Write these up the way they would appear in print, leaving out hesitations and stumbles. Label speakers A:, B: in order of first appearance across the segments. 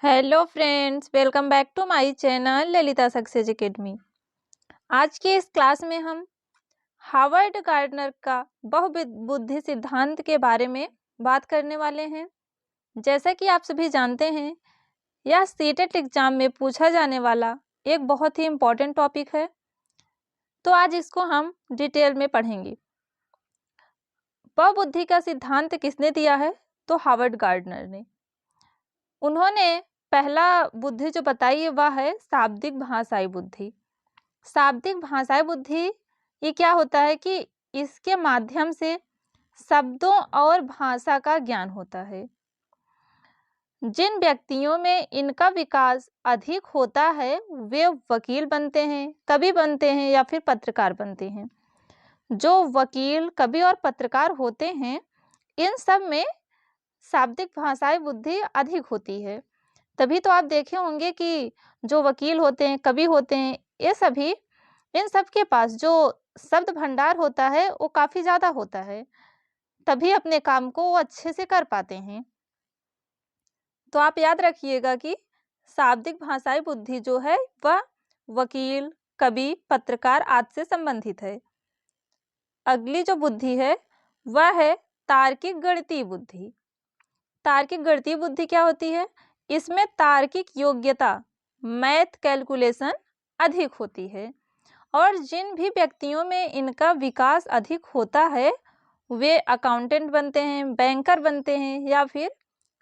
A: Hello friends, welcome back to my channel Lalita success academy. आज की इस क्लास में हम हार्वर्ड गार्डनर का बहुबुद्धि सिद्धांत के बारे में बात करने वाले हैं। जैसा कि आप सभी जानते हैं, यह सीटेट एग्जाम में पूछा जाने वाला एक बहुत ही इम्पोर्टेंट टॉपिक है, तो आज इसको हम डिटेल में पढ़ेंगे। बहुबुद्धि का सिद्धांत किसने दिया है? तो हार्वर्ड गार्डनर ने। उन्होंने पहला बुद्धि जो बताई है वह है शाब्दिक भाषाई बुद्धि। शाब्दिक भाषाई बुद्धि ये क्या होता है कि इसके माध्यम से शब्दों और भाषा का ज्ञान होता है। जिन व्यक्तियों में इनका विकास अधिक होता है वे वकील बनते हैं, कवि बनते हैं या फिर पत्रकार बनते हैं। जो वकील, कवि और पत्रकार होते हैं, इन सब में शाब्दिक भाषाई बुद्धि अधिक होती है। तभी तो आप देखे होंगे कि जो वकील होते हैं, कवि होते हैं, ये सभी इन सब के पास जो शब्द भंडार होता है वो काफ़ी ज़्यादा होता है, तभी अपने काम को वो अच्छे से कर पाते हैं। तो आप याद रखिएगा कि शाब्दिक भाषाई बुद्धि जो है वह वकील, कवि, पत्रकार आदि से संबंधित है। अगली जो बुद्धि है वह है तार्किक गणितीय बुद्धि। तार्किक गणितीय बुद्धि क्या होती है? इसमें तार्किक योग्यता, मैथ कैलकुलेशन अधिक होती है। और जिन भी व्यक्तियों में इनका विकास अधिक होता है वे अकाउंटेंट बनते हैं, बैंकर बनते हैं या फिर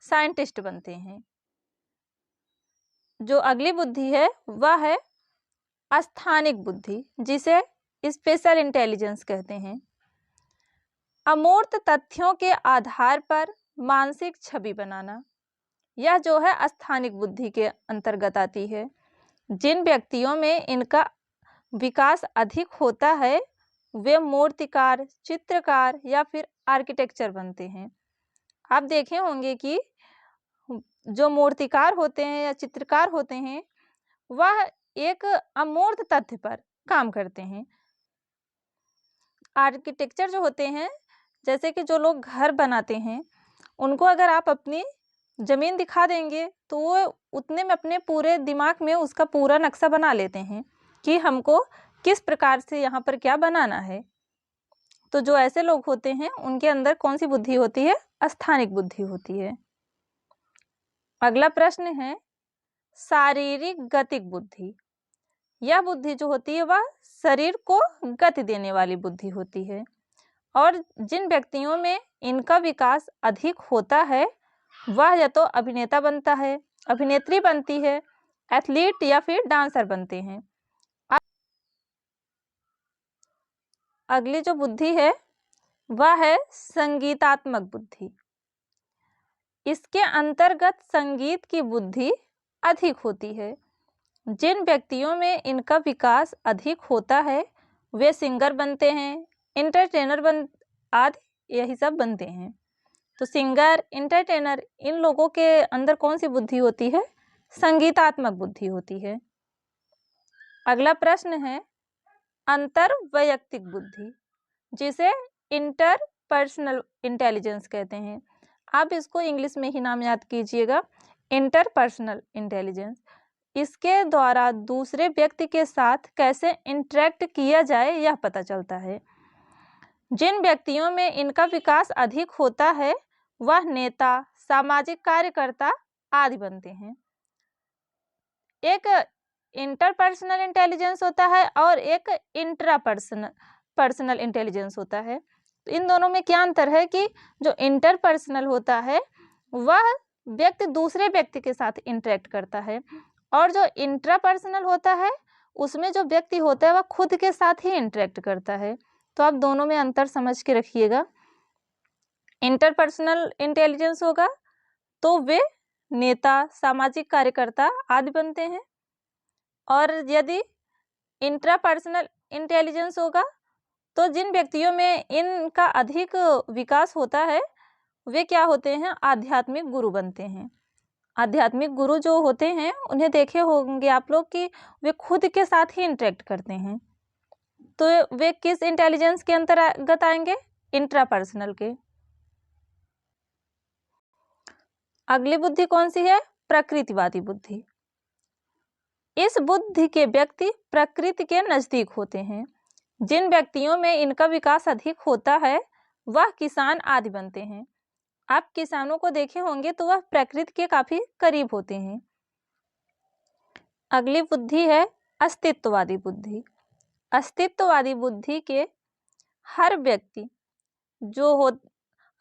A: साइंटिस्ट बनते हैं। जो अगली बुद्धि है वह है अस्थानिक बुद्धि, जिसे स्पेशल इंटेलिजेंस कहते हैं। अमूर्त तथ्यों के आधार पर मानसिक छवि बनाना, यह जो है अस्थानिक बुद्धि के अंतर्गत आती है। जिन व्यक्तियों में इनका विकास अधिक होता है वे मूर्तिकार, चित्रकार या फिर आर्किटेक्चर बनते हैं। आप देखे होंगे कि जो मूर्तिकार होते हैं या चित्रकार होते हैं वह एक अमूर्त तथ्य पर काम करते हैं। आर्किटेक्चर जो होते हैं, जैसे कि जो लोग घर बनाते हैं, उनको अगर आप अपनी ज़मीन दिखा देंगे तो वो उतने में अपने पूरे दिमाग में उसका पूरा नक्शा बना लेते हैं कि हमको किस प्रकार से यहाँ पर क्या बनाना है। तो जो ऐसे लोग होते हैं उनके अंदर कौन सी बुद्धि होती है? अस्थानिक बुद्धि होती है। अगला प्रश्न है शारीरिक गतिक बुद्धि। यह बुद्धि जो होती है वह शरीर को गति देने वाली बुद्धि होती है। और जिन व्यक्तियों में इनका विकास अधिक होता है वह या तो अभिनेता बनता है, अभिनेत्री बनती है, एथलीट या फिर डांसर बनते हैं। अगली जो बुद्धि है वह है संगीतात्मक बुद्धि। इसके अंतर्गत संगीत की बुद्धि अधिक होती है। जिन व्यक्तियों में इनका विकास अधिक होता है वे सिंगर बनते हैं, एंटरटेनर आदि यही सब बनते हैं। तो सिंगर, एंटरटेनर, इन लोगों के अंदर कौन सी बुद्धि होती है? संगीतात्मक बुद्धि होती है। अगला प्रश्न है अंतर वैयक्तिक बुद्धि, जिसे इंटरपर्सनल इंटेलिजेंस कहते हैं। आप इसको इंग्लिश में ही नाम याद कीजिएगा, इंटरपर्सनल इंटेलिजेंस। इसके द्वारा दूसरे व्यक्ति के साथ कैसे इंटरेक्ट किया जाए यह पता चलता है। जिन व्यक्तियों में इनका विकास अधिक होता है वह नेता, सामाजिक कार्यकर्ता आदि बनते हैं। एक इंटरपर्सनल इंटेलिजेंस होता है और एक पर्सनल इंटेलिजेंस होता है। तो इन दोनों में क्या अंतर है कि जो इंटरपर्सनल होता है वह व्यक्ति दूसरे व्यक्ति के साथ इंटरेक्ट करता है, और जो इंट्रापर्सनल होता है उसमें जो व्यक्ति होता है वह खुद के साथ ही इंटरेक्ट करता है। तो आप दोनों में अंतर समझ के रखिएगा। इंटरपर्सनल इंटेलिजेंस होगा तो वे नेता, सामाजिक कार्यकर्ता आदि बनते हैं, और यदि इंट्रापर्सनल इंटेलिजेंस होगा तो जिन व्यक्तियों में इनका अधिक विकास होता है वे क्या होते हैं? आध्यात्मिक गुरु बनते हैं। आध्यात्मिक गुरु जो होते हैं उन्हें देखे होंगे आप लोग कि वे खुद के साथ ही इंटरेक्ट करते हैं। तो वे किस इंटेलिजेंस के अंतर्गत आएंगे? इंट्रापर्सनल के। अगली बुद्धि कौन सी है? प्रकृतिवादी बुद्धि। इस बुद्धि के व्यक्ति प्रकृति के नजदीक होते हैं। जिन व्यक्तियों में इनका विकास अधिक होता है वह किसान आदि बनते हैं। आप किसानों को देखे होंगे तो वह प्रकृति के काफी करीब होते हैं। अगली बुद्धि है अस्तित्ववादी बुद्धि। अस्तित्ववादी बुद्धि के हर व्यक्ति जो हो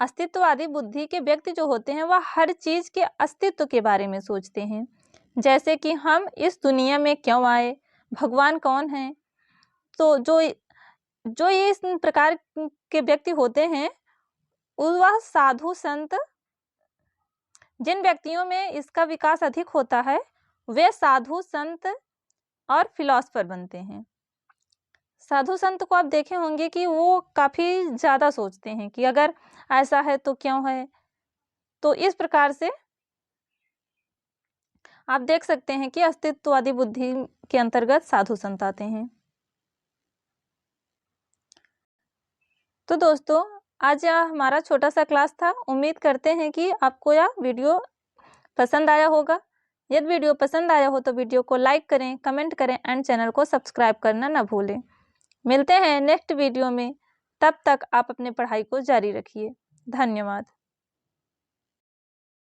A: अस्तित्ववादी बुद्धि के व्यक्ति जो होते हैं वह हर चीज के अस्तित्व के बारे में सोचते हैं, जैसे कि हम इस दुनिया में क्यों आए, भगवान कौन है। तो जो ये इस प्रकार के व्यक्ति होते हैं वह साधु संत, जिन व्यक्तियों में इसका विकास अधिक होता है वे साधु संत और फिलॉसफर बनते हैं। साधु संत को आप देखे होंगे कि वो काफी ज्यादा सोचते हैं कि अगर ऐसा है तो क्यों है। तो इस प्रकार से आप देख सकते हैं कि अस्तित्ववादी बुद्धि के अंतर्गत साधु संत आते हैं। तो दोस्तों आज यह हमारा छोटा सा क्लास था। उम्मीद करते हैं कि आपको यह वीडियो पसंद आया होगा। यदि वीडियो पसंद आया हो तो वीडियो को लाइक करें, कमेंट करें एंड चैनल को सब्सक्राइब करना ना भूलें। मिलते हैं नेक्स्ट वीडियो में। तब तक आप अपने पढ़ाई को जारी रखिए। धन्यवाद।